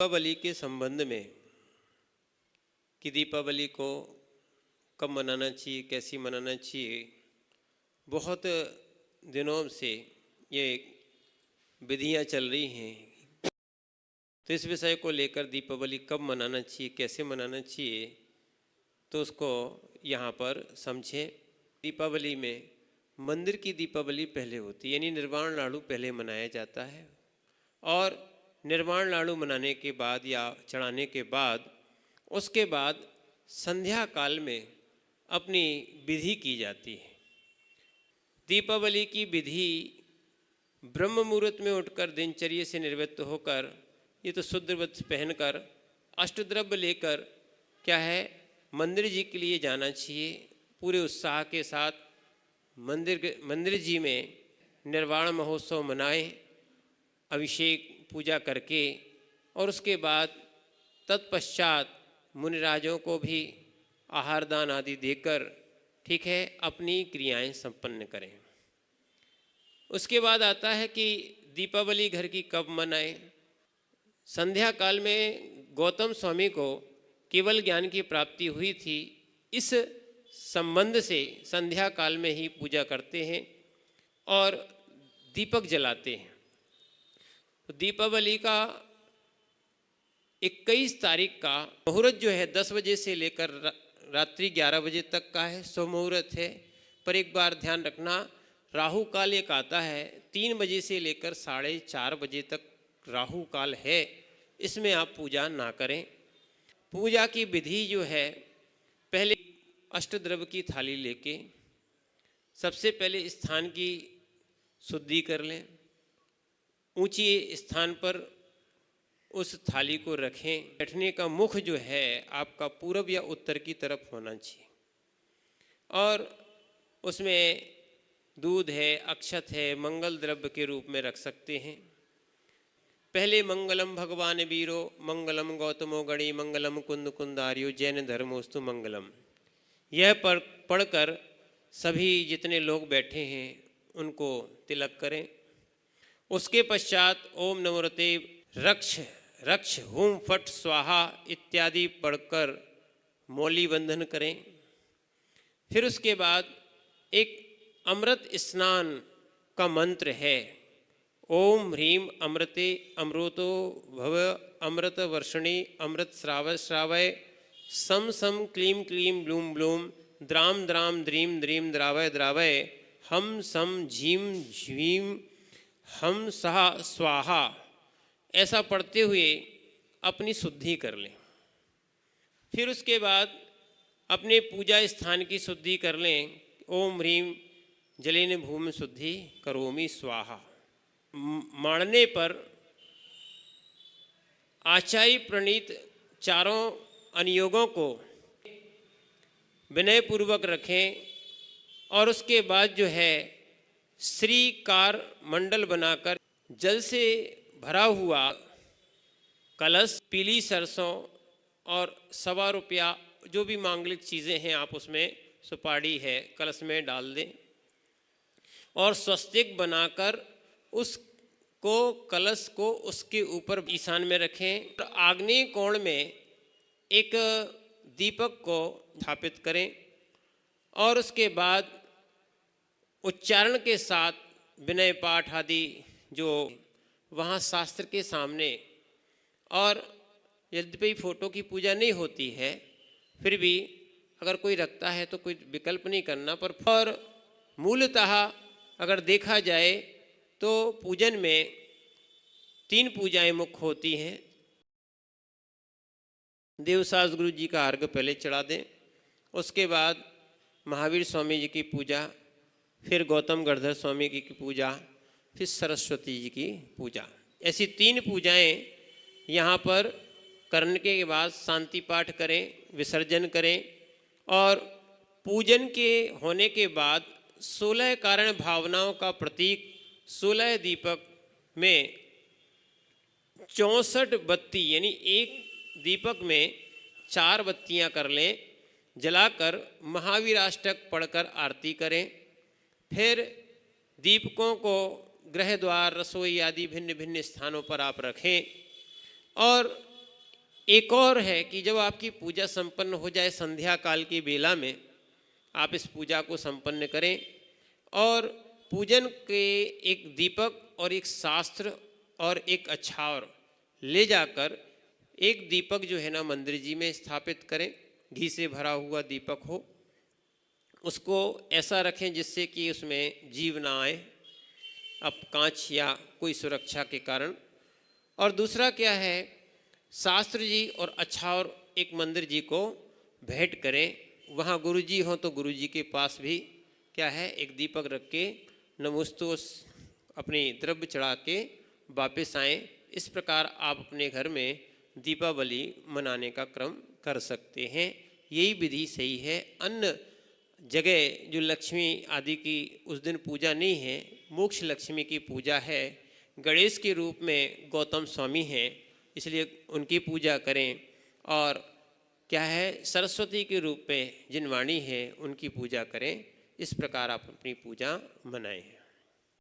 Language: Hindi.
दीपावली के संबंध में कि दीपावली को कब मनाना चाहिए, कैसी मनाना चाहिए, बहुत दिनों से ये विधियां चल रही हैं। तो इस विषय को लेकर दीपावली कब मनाना चाहिए, कैसे मनाना चाहिए, तो उसको यहाँ पर समझें। दीपावली में मंदिर की दीपावली पहले होती है, यानी निर्वाण लाड़ू पहले मनाया जाता है और निर्वाण लाड़ू मनाने के बाद या चढ़ाने के बाद उसके बाद संध्या काल में अपनी विधि की जाती है। दीपावली की विधि ब्रह्म मुहूर्त में उठकर दिनचर्या से निवृत्त होकर, ये तो शुद्ध वस्त्र पहनकर अष्टद्रव्य लेकर क्या है मंदिर जी के लिए जाना चाहिए। पूरे उत्साह के साथ मंदिर जी में निर्वाण महोत्सव मनाएं, अभिषेक पूजा करके, और उसके बाद तत्पश्चात मुनिराजों को भी आहार दान आदि देकर ठीक है अपनी क्रियाएं संपन्न करें। उसके बाद आता है कि दीपावली घर की कब मनाएं। संध्या काल में गौतम स्वामी को केवल ज्ञान की प्राप्ति हुई थी, इस संबंध से संध्या काल में ही पूजा करते हैं और दीपक जलाते हैं। तो दीपावली का 21 तारीख का मुहूर्त जो है 10 बजे से लेकर रात्रि 11 बजे तक का है, सुमुहूर्त है। पर एक बार ध्यान रखना, राहु काल एक आता है 3 बजे से लेकर 4:30 बजे तक राहु काल है, इसमें आप पूजा ना करें। पूजा की विधि जो है, पहले अष्टद्रव्य की थाली लेके सबसे पहले स्थान की शुद्धि कर लें। ऊंची स्थान पर उस थाली को रखें। बैठने का मुख जो है आपका पूर्व या उत्तर की तरफ होना चाहिए और उसमें दूध है, अक्षत है, मंगल द्रव्य के रूप में रख सकते हैं। पहले मंगलम भगवान वीरो, मंगलम गौतमो गणी, मंगलम कुंद कुंदारियो, जैन धर्मोस्तु मंगलम, यह पढ़कर सभी जितने लोग बैठे हैं उनको तिलक करें। उसके पश्चात ओम नमोरते रक्ष रक्ष हुम फट स्वाहा इत्यादि पढ़कर मौली बंधन करें। फिर उसके बाद एक अमृत स्नान का मंत्र है, ओम ह्रीम अमृते अमृतो भव अमृत वर्षणी अमृत श्रावय सम सम क्लीम क्लीम ब्लूम ब्लूम द्राम द्राम द्रीम द्रीम द्रावय द्रावय हम सम झीम झीम हम सहा स्वाहा। ऐसा पढ़ते हुए अपनी शुद्धि कर लें। फिर उसके बाद अपने पूजा स्थान की शुद्धि कर लें। ओम ह्रीम जलेन भूमि शुद्धि करोमि स्वाहा। माणने पर आचार्य प्रणीत चारों अनुयोगों को विनयपूर्वक रखें और उसके बाद जो है श्रीकार मंडल बनाकर जल से भरा हुआ कलश, पीली सरसों और ₹1.25 जो भी मांगलिक चीज़ें हैं आप उसमें, सुपारी है, कलश में डाल दें और स्वस्तिक बनाकर उसको कलश को उसके ऊपर ईशान में रखें। आग्नेय कोण में एक दीपक को स्थापित करें और उसके बाद उच्चारण के साथ विनय पाठ आदि जो वहाँ शास्त्र के सामने, और यद्यपि फोटो की पूजा नहीं होती है फिर भी अगर कोई रखता है तो कोई विकल्प नहीं करना। पर मूलतः अगर देखा जाए तो पूजन में 3 पूजाएं मुख्य होती हैं। देवसास गुरु जी का अर्घ्य पहले चढ़ा दें, उसके बाद महावीर स्वामी जी की पूजा, फिर गौतम गढ़धर स्वामी की पूजा, फिर सरस्वती जी की पूजा। ऐसी 3 पूजाएं यहाँ पर करने के बाद शांति पाठ करें, विसर्जन करें और पूजन के होने के बाद 16 कारण भावनाओं का प्रतीक 16 दीपक में 64 बत्ती, यानी एक दीपक में 4 बत्तियाँ कर लें, जलाकर महावीराष्टक पढ़कर आरती करें। फिर दीपकों को गृह द्वार, रसोई आदि भिन्न भिन्न स्थानों पर आप रखें और एक और है कि जब आपकी पूजा संपन्न हो जाए संध्या काल की बेला में आप इस पूजा को संपन्न करें और पूजन के एक दीपक और एक शास्त्र और एक अक्षावर ले जाकर एक दीपक जो है ना मंदिर जी में स्थापित करें, घी से भरा हुआ दीपक हो, उसको ऐसा रखें जिससे कि उसमें जीव ना आए, अब कांच या कोई सुरक्षा के कारण। और दूसरा क्या है, शास्त्र जी और अक्षावर एक मंदिर जी को भेंट करें, वहाँ गुरु जी हों तो गुरु जी के पास भी क्या है एक दीपक रख के नमोस्तुस अपनी द्रव्य चढ़ा के वापस आएँ। इस प्रकार आप अपने घर में दीपावली मनाने का क्रम कर सकते हैं, यही विधि सही है। अन्य जगह जो लक्ष्मी आदि की उस दिन पूजा नहीं है, मोक्ष लक्ष्मी की पूजा है, गणेश के रूप में गौतम स्वामी हैं इसलिए उनकी पूजा करें, और क्या है सरस्वती के रूप में जिन वाणी है उनकी पूजा करें। इस प्रकार आप अपनी पूजा मनाएं।